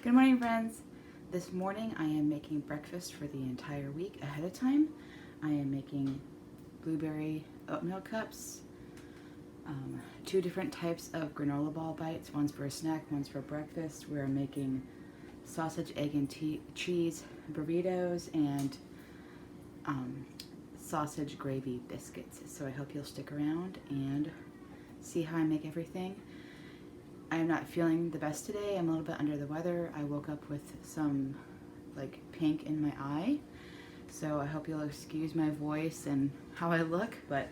Good morning, friends. This morning I am making breakfast for the entire week ahead of time. I am making blueberry oatmeal cups, two different types of granola ball bites. One's for a snack, one's for breakfast. We're making sausage, egg, and cheese burritos and sausage gravy biscuits. So I hope you'll stick around and see how I make everything. I am not feeling the best today. I'm a little bit under the weather. I woke up with some like pink in my eye. So I hope you'll excuse my voice and how I look, but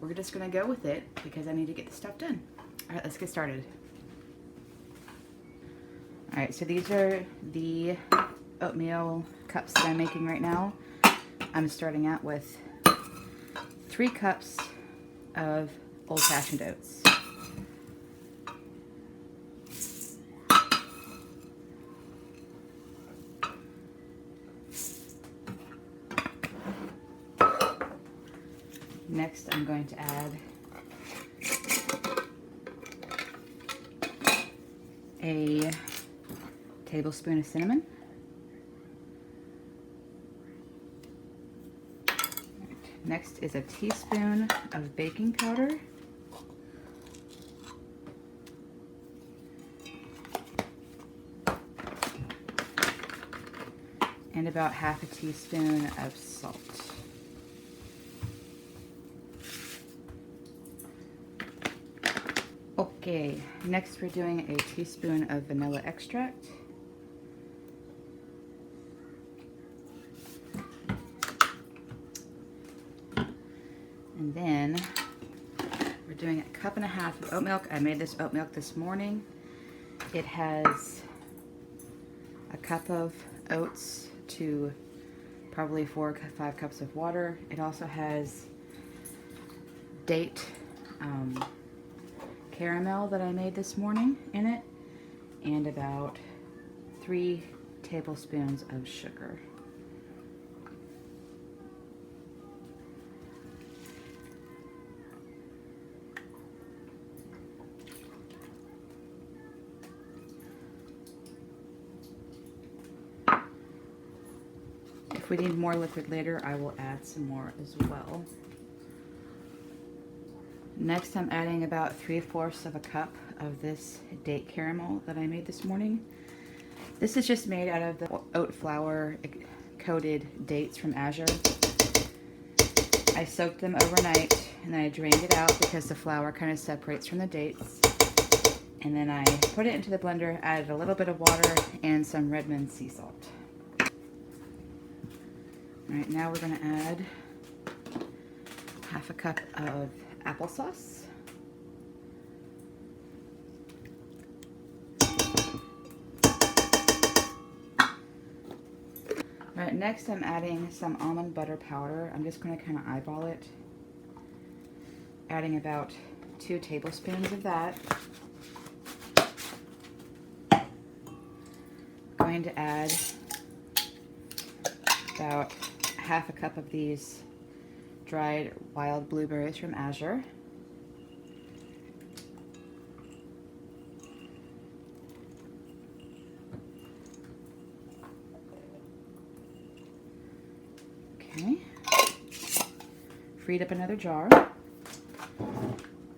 we're just gonna go with it because I need to get this stuff done. All right, let's get started. All right, so these are the oatmeal cups that I'm making right now. I'm starting out with 3 cups of old-fashioned oats. Next, I'm going to add a tablespoon of cinnamon. Next is a teaspoon of baking powder. And about half a teaspoon of salt. Okay, next we're doing a teaspoon of vanilla extract. And then we're doing a cup and a half of oat milk. I made this oat milk this morning. It has a cup of oats to probably 4 or 5 cups of water. It also has date caramel that I made this morning in it, and about 3 tablespoons of sugar. If we need more liquid later, I will add some more as well. Next, I'm adding about 3/4 of a cup of this date caramel that I made this morning. This is just made out of the oat flour coated dates from Azure. I soaked them overnight and then I drained it out because the flour kind of separates from the dates. And then I put it into the blender, added a little bit of water and some Redmond sea salt. All right, now we're going to add half a cup of applesauce. All right, next I'm adding some almond butter powder. I'm just going to kind of eyeball it. Adding about 2 tablespoons of that. Going to add about half a cup of these dried wild blueberries from Azure. Okay. Freed up another jar.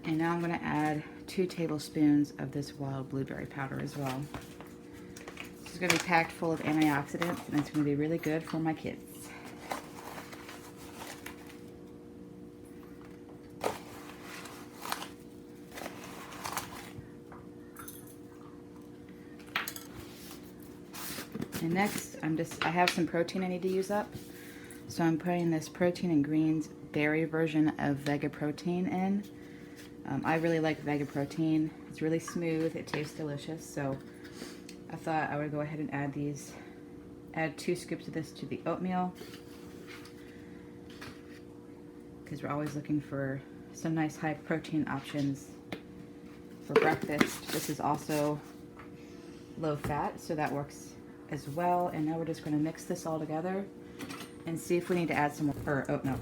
And now I'm going to add 2 tablespoons of this wild blueberry powder as well. This is going to be packed full of antioxidants and it's going to be really good for my kids. And next, I have some protein I need to use up. So I'm putting this protein and greens berry version of Vega Protein in. I really like Vega Protein. It's really smooth, it tastes delicious. So I thought I would go ahead and add 2 scoops of this to the oatmeal. Because we're always looking for some nice high protein options for breakfast. This is also low fat, so that works as well. And now we're just going to mix this all together and see if we need to add some more oat milk.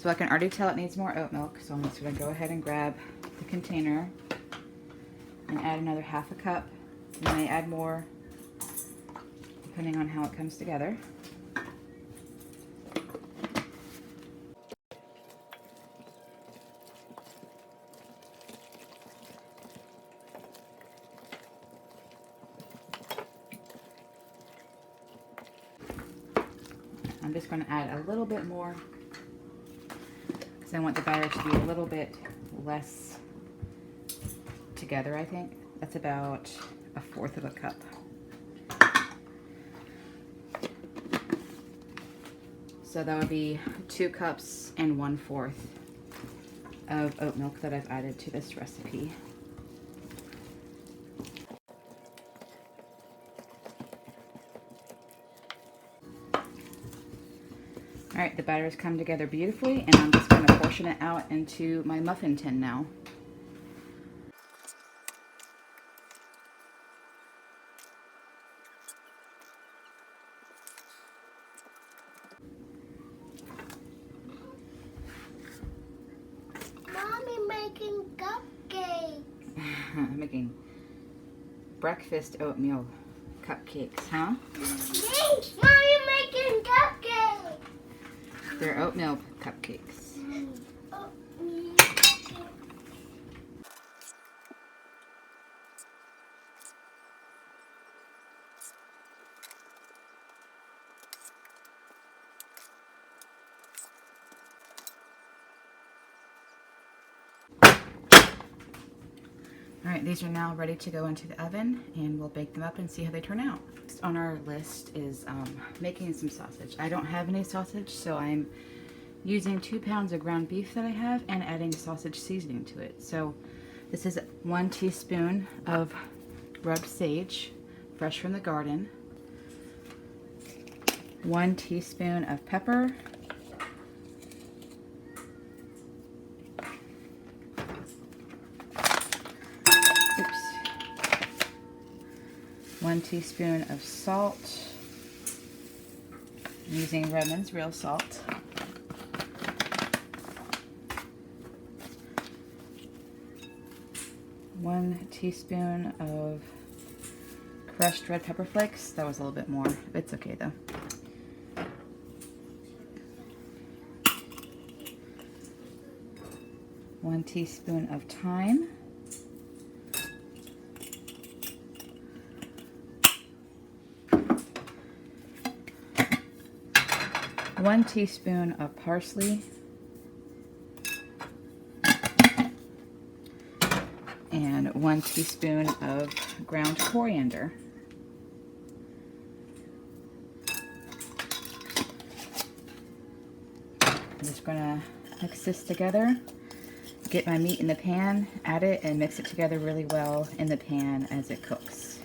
So I can already tell it needs more oat milk, so I'm just going to go ahead and grab the container and add another half a cup. You may add more depending on how it comes together. I'm just going to add a little bit more because I want the batter to be a little bit less together, I think. That's about 1/4 of a cup. So that would be 2 cups and 1/4 of oat milk that I've added to this recipe. All right, the batter has come together beautifully, and I'm just going to portion it out into my muffin tin now. Mommy making cupcakes. I'm making breakfast oatmeal cupcakes, huh? Thanks, Mommy making cupcakes. They're oatmeal cupcakes. Oatmeal. All right, these are now ready to go into the oven, and we'll bake them up and see how they turn out. Next on our list is making some sausage. I don't have any sausage, so I'm using 2 pounds of ground beef that I have and adding sausage seasoning to it. So this is 1 teaspoon of rubbed sage, fresh from the garden, 1 teaspoon of pepper, oops, 1 teaspoon of salt. I'm using Redmond's real salt. 1 teaspoon of crushed red pepper flakes. That was a little bit more. It's okay though. One teaspoon of thyme. One teaspoon of parsley. And 1 teaspoon of ground coriander. I'm just going to mix this together, get my meat in the pan, add it, and mix it together really well in the pan as it cooks.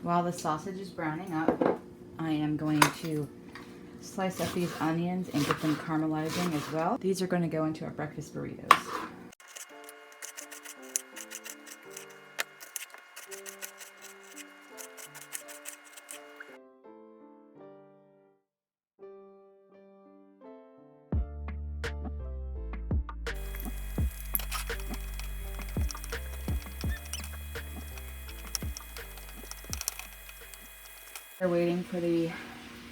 While the sausage is browning up, I am going to slice up these onions and get them caramelizing as well. These are going to go into our breakfast burritos. We're waiting for the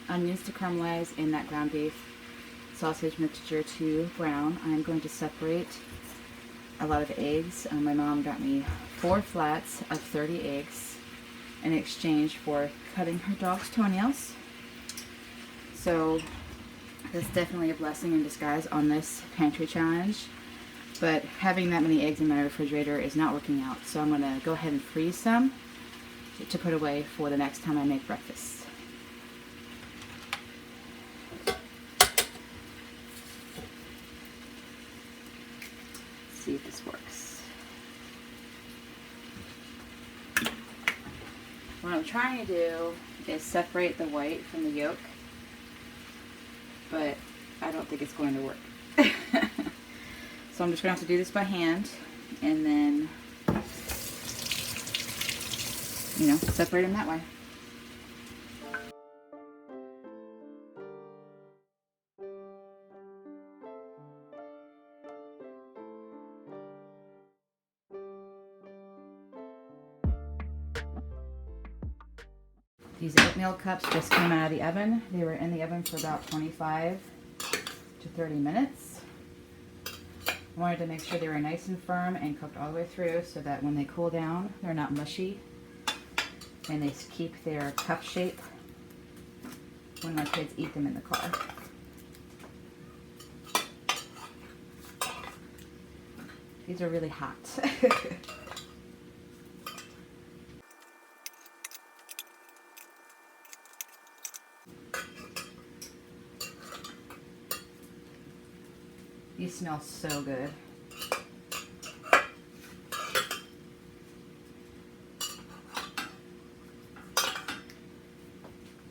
onions to caramelize and that ground beef sausage mixture to brown. I'm going to separate a lot of eggs. My mom got me 4 flats of 30 eggs in exchange for cutting her dog's toenails. So that's definitely a blessing in disguise on this pantry challenge. But having that many eggs in my refrigerator is not working out. So I'm going to go ahead and freeze some to put away for the next time I make breakfast. Let's see if this works. What I'm trying to do is separate the white from the yolk, but I don't think it's going to work. So I'm just going to have to do this by hand and then, you know, separate them that way. These oatmeal cups just came out of the oven. They were in the oven for about 25 to 30 minutes. I wanted to make sure they were nice and firm and cooked all the way through so that when they cool down, they're not mushy and they keep their cup shape when my kids eat them in the car. These are really hot. These smell so good.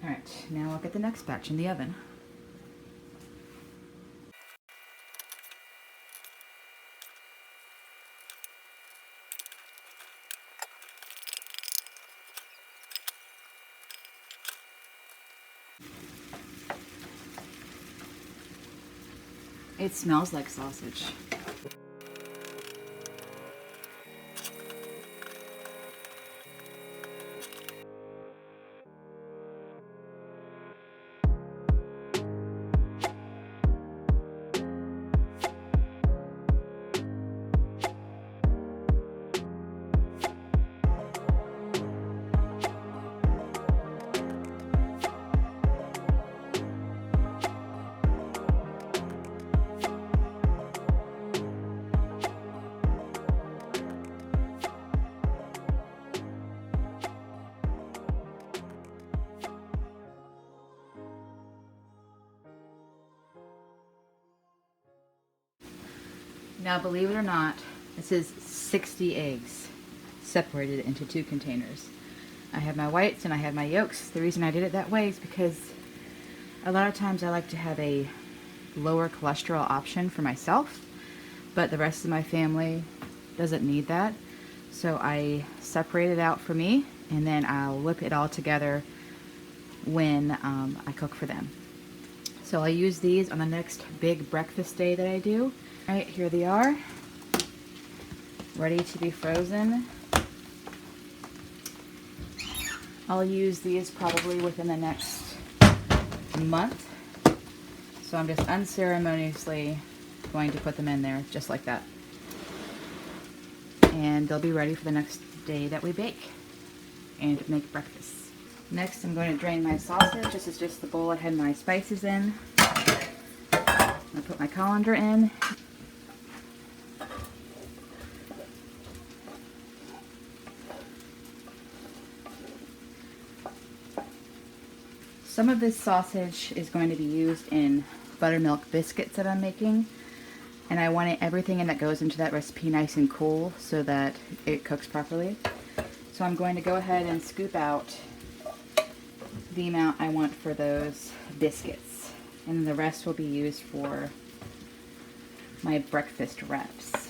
Alright, now I'll get the next batch in the oven. It smells like sausage. Now, believe it or not, this is 60 eggs separated into 2 containers. I have my whites and I have my yolks. The reason I did it that way is because a lot of times I like to have a lower cholesterol option for myself, but the rest of my family doesn't need that. So I separate it out for me, and then I'll whip it all together when I cook for them. So I'll use these on the next big breakfast day that I do. Alright, here they are, ready to be frozen. I'll use these probably within the next month. So I'm just unceremoniously going to put them in there just like that. And they'll be ready for the next day that we bake and make breakfast. Next, I'm going to drain my sausage. This is just the bowl I had my spices in. I'm going to put my colander in. Some of this sausage is going to be used in buttermilk biscuits that I'm making, and I want everything in that goes into that recipe nice and cool so that it cooks properly. So I'm going to go ahead and scoop out the amount I want for those biscuits, and the rest will be used for my breakfast wraps.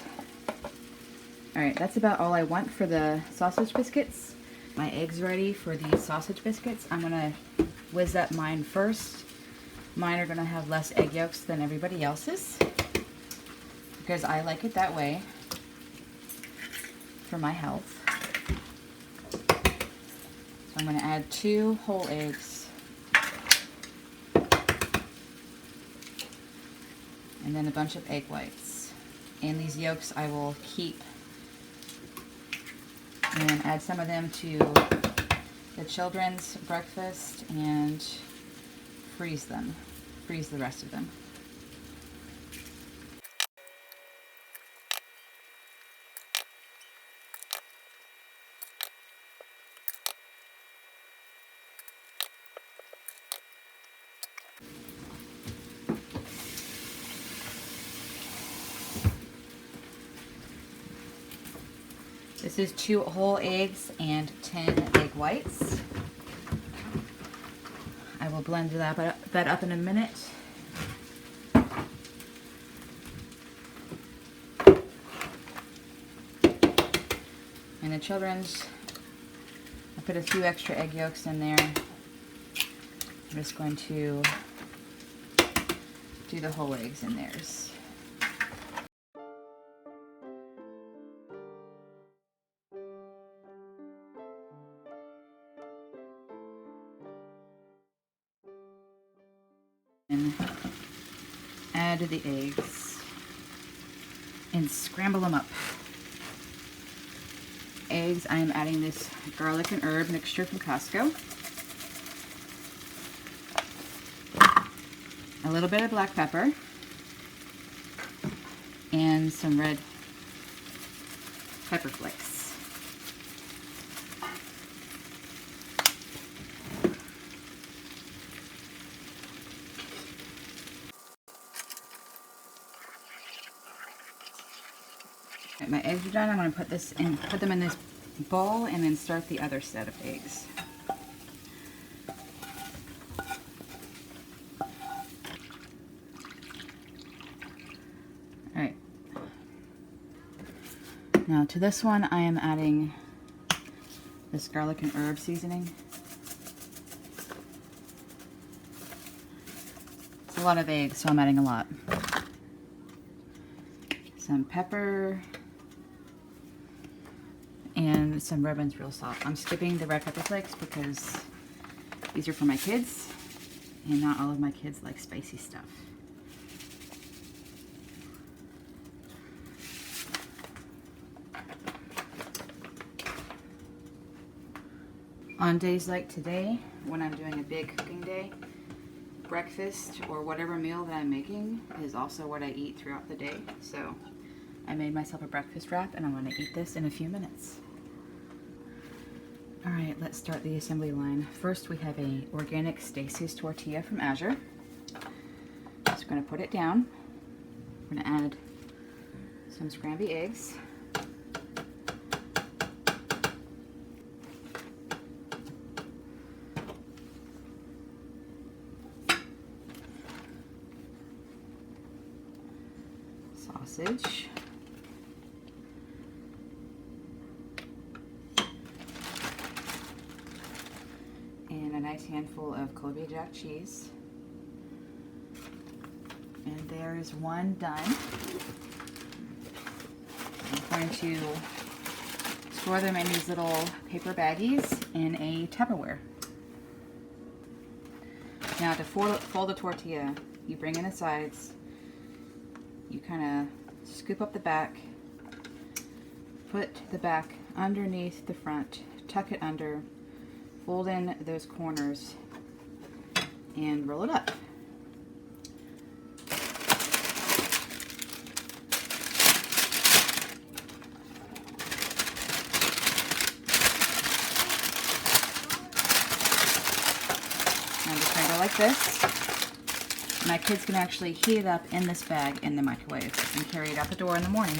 Alright, that's about all I want for the sausage biscuits. My eggs ready for the sausage biscuits. I'm going to whiz up mine first. Mine are going to have less egg yolks than everybody else's because I like it that way for my health. So I'm going to add 2 whole eggs and then a bunch of egg whites. And these yolks I will keep and add some of them to the children's breakfast and freeze them. Freeze the rest of them. This is 2 whole eggs and 10 egg whites. I will blend that up in a minute. And the children's, I put a few extra egg yolks in there. I'm just going to do the whole eggs in theirs. And add the eggs and scramble them up. Eggs, I am adding this garlic and herb mixture from Costco. A little bit of black pepper and some red pepper flakes. Right, my eggs are done. I'm going to put them in this bowl and then start the other set of eggs. Alright. Now to this one I am adding this garlic and herb seasoning. It's a lot of eggs, so I'm adding a lot. Some pepper and some ribbons real soft. I'm skipping the red pepper flakes because these are for my kids and not all of my kids like spicy stuff. On days like today, when I'm doing a big cooking day, breakfast or whatever meal that I'm making is also what I eat throughout the day. So I made myself a breakfast wrap and I'm going to eat this in a few minutes. Alright, let's start the assembly line. First we have a organic Stacy's tortilla from Azure. Just going to put it down. We're going to add some scrambled eggs. Sausage. And a nice handful of Columbia Jack cheese. And there's one done. I'm going to store them in these little paper baggies in a Tupperware. Now to fold the tortilla, you bring in the sides, you kind of scoop up the back, put the back underneath the front, tuck it under, fold in those corners, and roll it up. Now just kind of go like this. My kids can actually heat it up in this bag in the microwave and carry it out the door in the morning.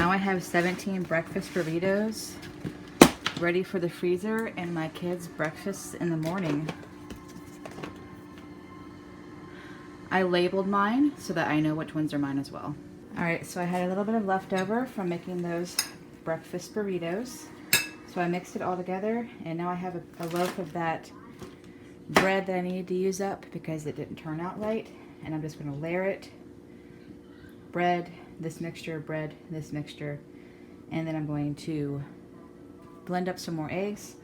now I have 17 breakfast burritos ready for the freezer and my kids' breakfast in the morning. I labeled mine so that I know which ones are mine as well. Alright, so I had a little bit of leftover from making those breakfast burritos. So I mixed it all together, and now I have a loaf of that bread that I needed to use up because it didn't turn out right. And I'm just going to layer it. Bread, this mixture, bread, this mixture. And then I'm going to blend up some more eggs,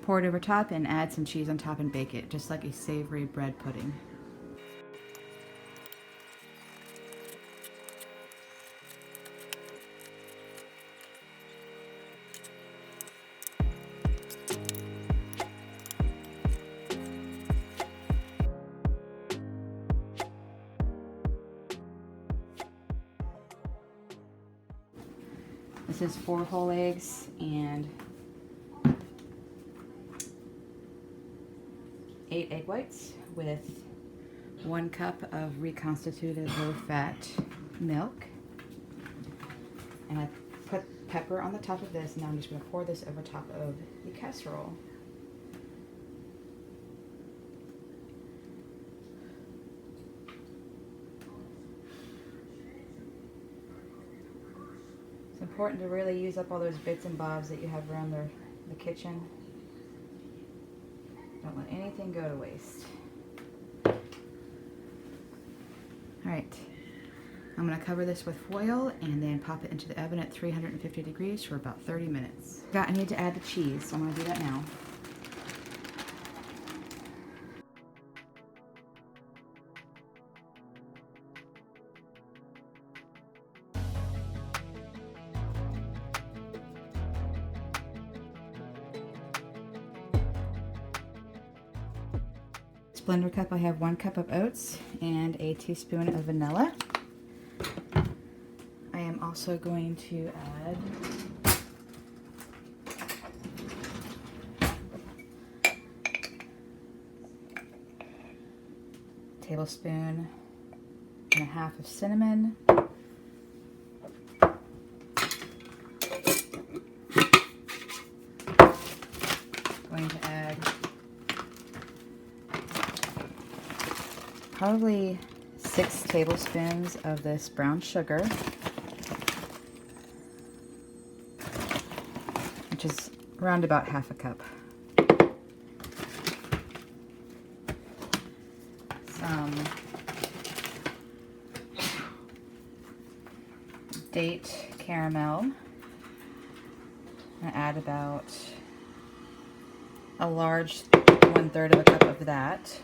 pour it over top, and add some cheese on top and bake it, just like a savory bread pudding. This is 4 whole eggs and 8 egg whites with 1 cup of reconstituted low-fat milk. And I put pepper on the top of this, and now I'm just going to pour this over top of the casserole. It's important to really use up all those bits and bobs that you have around the kitchen. Don't let anything go to waste. Alright, I'm going to cover this with foil and then pop it into the oven at 350 degrees for about 30 minutes. I need to add the cheese, so I'm going to do that now. Blender cup, I have 1 cup of oats and a teaspoon of vanilla. I am also going to add a tablespoon and a half of cinnamon. Going to add probably 6 tablespoons of this brown sugar, which is around about half a cup. Some date caramel. I add about a large 1/3 of a cup of that.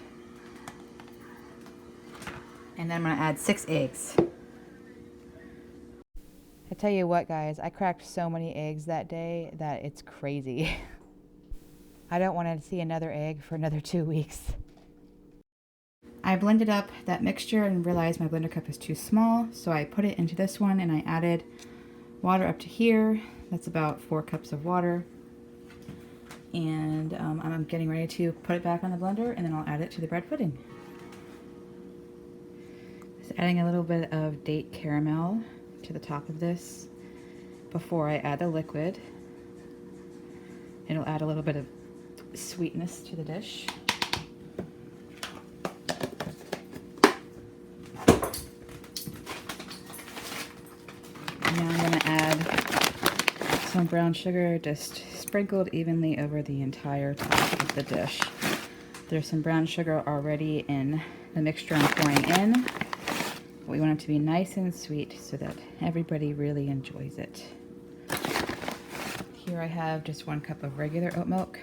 And then I'm going to add 6 eggs. I tell you what, guys, I cracked so many eggs that day that it's crazy. I don't want to see another egg for another 2 weeks. I blended up that mixture and realized my blender cup is too small, so I put it into this one and I added water up to here. That's about 4 cups of water. And I'm getting ready to put it back on the blender, and then I'll add it to the bread pudding. Adding a little bit of date caramel to the top of this before I add the liquid. It'll add a little bit of sweetness to the dish. And now I'm going to add some brown sugar, just sprinkled evenly over the entire top of the dish. There's some brown sugar already in the mixture I'm pouring in. We want it to be nice and sweet so that everybody really enjoys it. Here I have just 1 cup of regular oat milk.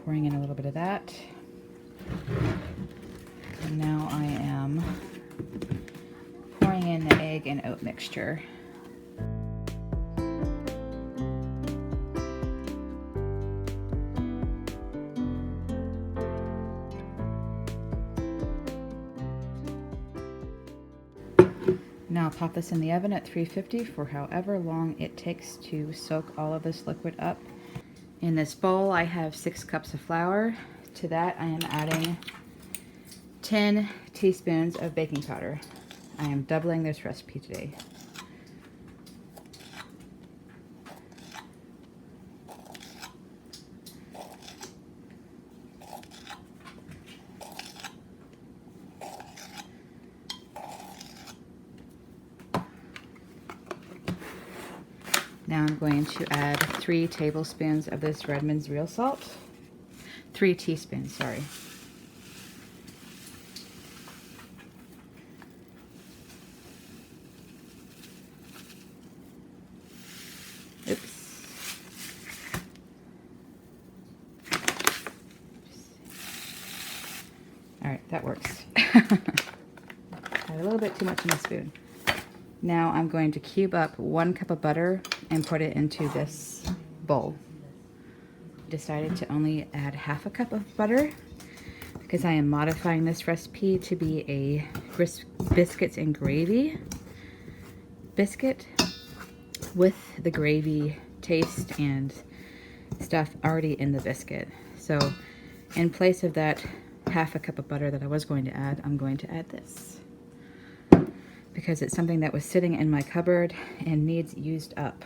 Pouring in a little bit of that. And now I am pouring in the egg and oat mixture. Now I'll pop this in the oven at 350 for however long it takes to soak all of this liquid up. In this bowl I have 6 cups of flour. To that I am adding 10 teaspoons of baking powder. I am doubling this recipe today. Now I'm going to add 3 tablespoons of this Redmond's real salt. 3 teaspoons, sorry. Oops. All right, that works. Had a little bit too much in the spoon. Now I'm going to cube up 1 cup of butter and put it into this bowl. Decided to only add half a cup of butter because I am modifying this recipe to be a biscuits and gravy biscuit with the gravy taste and stuff already in the biscuit. So in place of that half a cup of butter that I was going to add, I'm going to add this because it's something that was sitting in my cupboard and needs used up.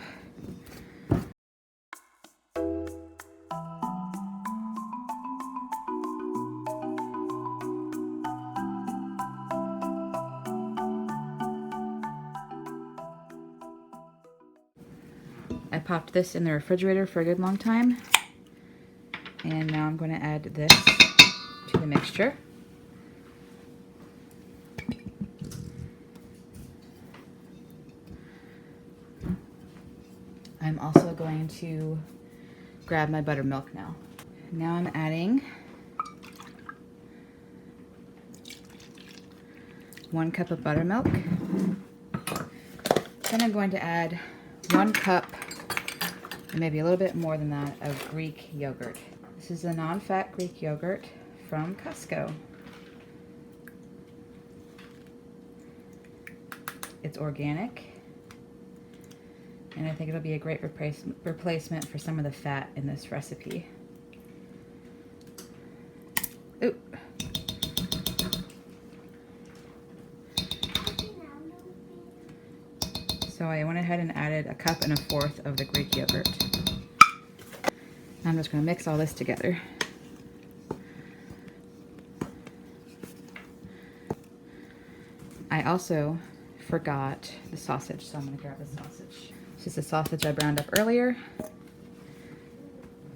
I popped this in the refrigerator for a good long time, and now I'm going to add this to the mixture. I'm also going to grab my buttermilk now. Now I'm adding 1 cup of buttermilk. Then I'm going to add 1 cup, and maybe a little bit more than that, of Greek yogurt. This is a non-fat Greek yogurt from Costco. It's organic, and I think it'll be a great replacement for some of the fat in this recipe. Ooh. So I went ahead and added 1 1/4 cups of the Greek yogurt. I'm just going to mix all this together. I also forgot the sausage, so I'm going to grab the sausage. This is the sausage I browned up earlier.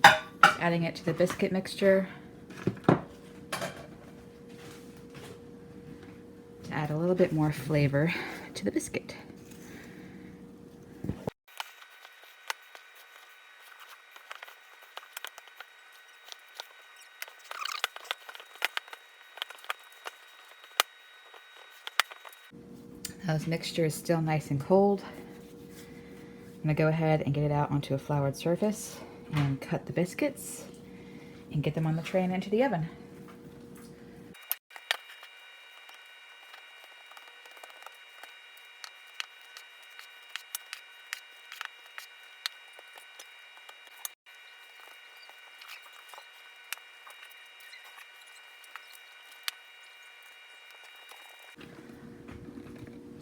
Just adding it to the biscuit mixture to add a little bit more flavor to the biscuit. Now this mixture is still nice and cold. I'm going to go ahead and get it out onto a floured surface and cut the biscuits and get them on the tray and into the oven.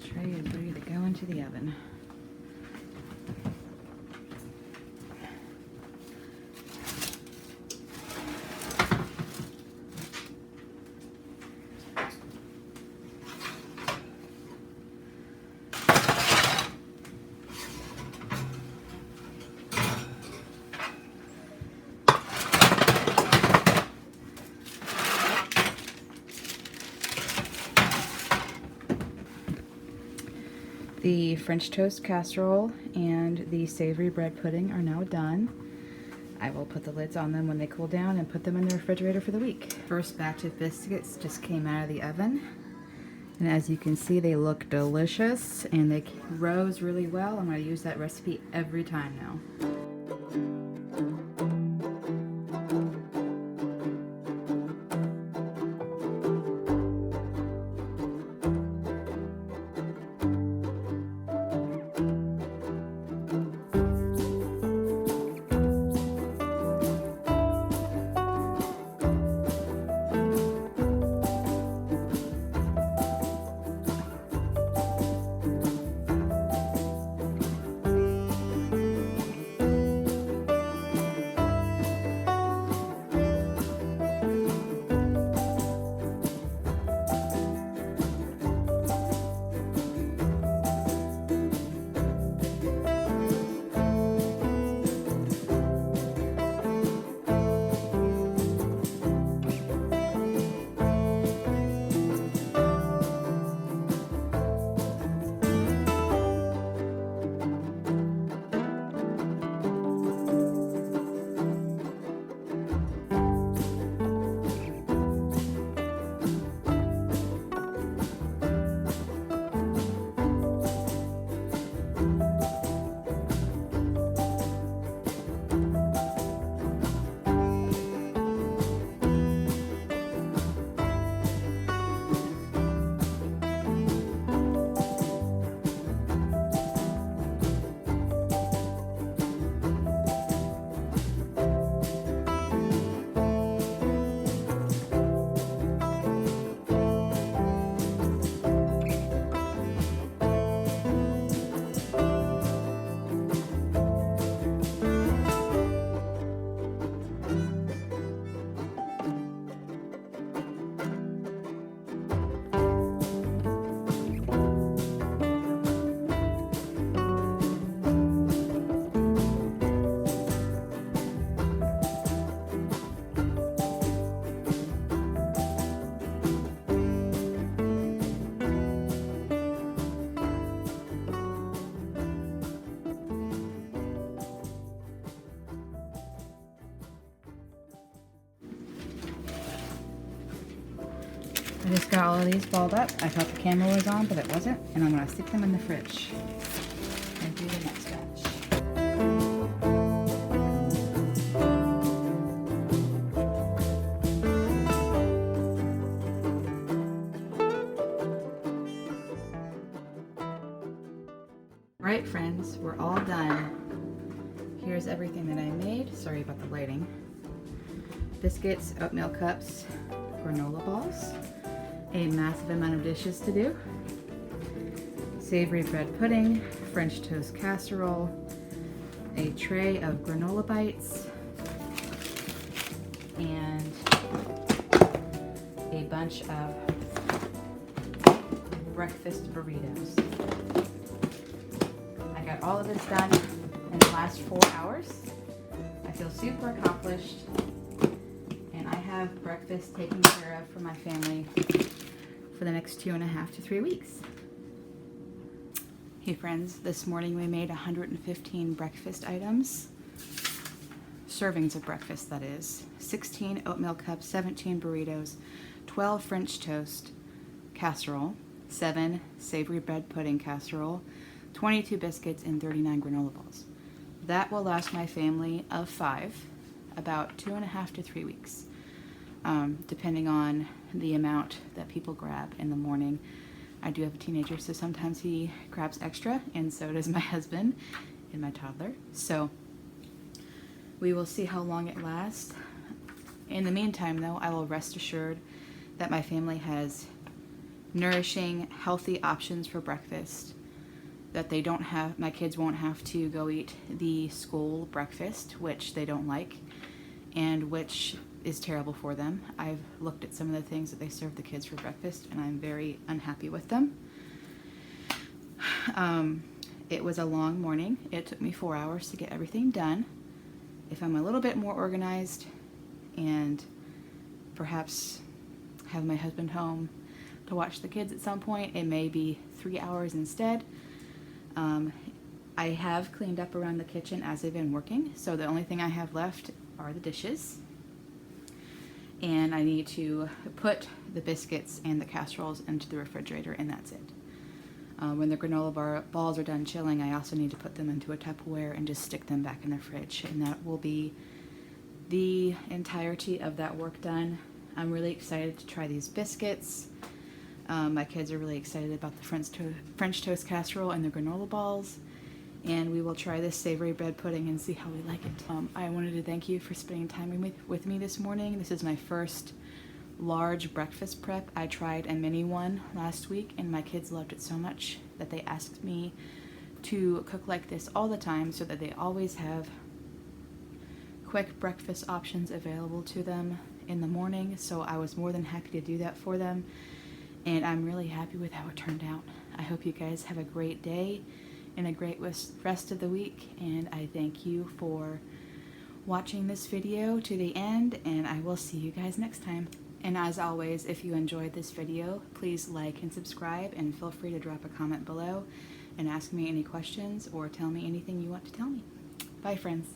Tray is ready to go into the oven. The French toast casserole and the savory bread pudding are now done. I will put the lids on them when they cool down and put them in the refrigerator for the week. First batch of biscuits just came out of the oven. And as you can see, they look delicious and they rose really well. I'm going to use that recipe every time now. I just got all of these balled up. I thought the camera was on, but it wasn't. And I'm gonna stick them in the fridge and do the next batch. Right, friends, we're all done. Here's everything that I made. Sorry about the lighting. Biscuits, oatmeal cups, granola balls, a massive amount of dishes to do, savory bread pudding, French toast casserole, a tray of granola bites, and a bunch of breakfast burritos. I got all of this done in the last 4 hours. I feel super accomplished, and I have breakfast taken care of for my family for the next 2.5 to 3 weeks. Hey friends, this morning we made 115 breakfast items. Servings of breakfast, that is. 16 oatmeal cups, 17 burritos, 12 French toast casserole, 7 savory bread pudding casserole, 22 biscuits, and 39 granola balls. That will last my family of 5 about 2.5 to 3 weeks, depending on the amount that people grab in the morning. I do have a teenager, so sometimes he grabs extra, and so does my husband and my toddler. So we will see how long it lasts. In the meantime, though, I will rest assured that my family has nourishing, healthy options for breakfast, that they don't have, my kids won't have to go eat the school breakfast, which they don't like, and which is terrible for them. I've looked at some of the things that they serve the kids for breakfast, and I'm very unhappy with them. It was a long morning. It took me 4 hours to get everything done. If I'm a little bit more organized and perhaps have my husband home to watch the kids at some point, it may be 3 hours instead. I have cleaned up around the kitchen as I've been working, so the only thing I have left are the dishes. And I need to put the biscuits and the casseroles into the refrigerator, and that's it. When the granola balls are done chilling, I also need to put them into a Tupperware and just stick them back in the fridge, and that will be the entirety of that work done. I'm really excited to try these biscuits. My kids are really excited about the French toast casserole and the granola balls, and we will try this savory bread pudding and see how we like it. I wanted to thank you for spending time with me this morning. This is my first large breakfast prep. I tried a mini one last week, and my kids loved it so much that they asked me to cook like this all the time so that they always have quick breakfast options available to them in the morning. So I was more than happy to do that for them, and I'm really happy with how it turned out. I hope you guys have a great day and a great rest of the week, and I thank you for watching this video to the end, and I will see you guys next time. And as always, if you enjoyed this video, please like and subscribe, and feel free to drop a comment below and ask me any questions or tell me anything you want to tell me. Bye, friends.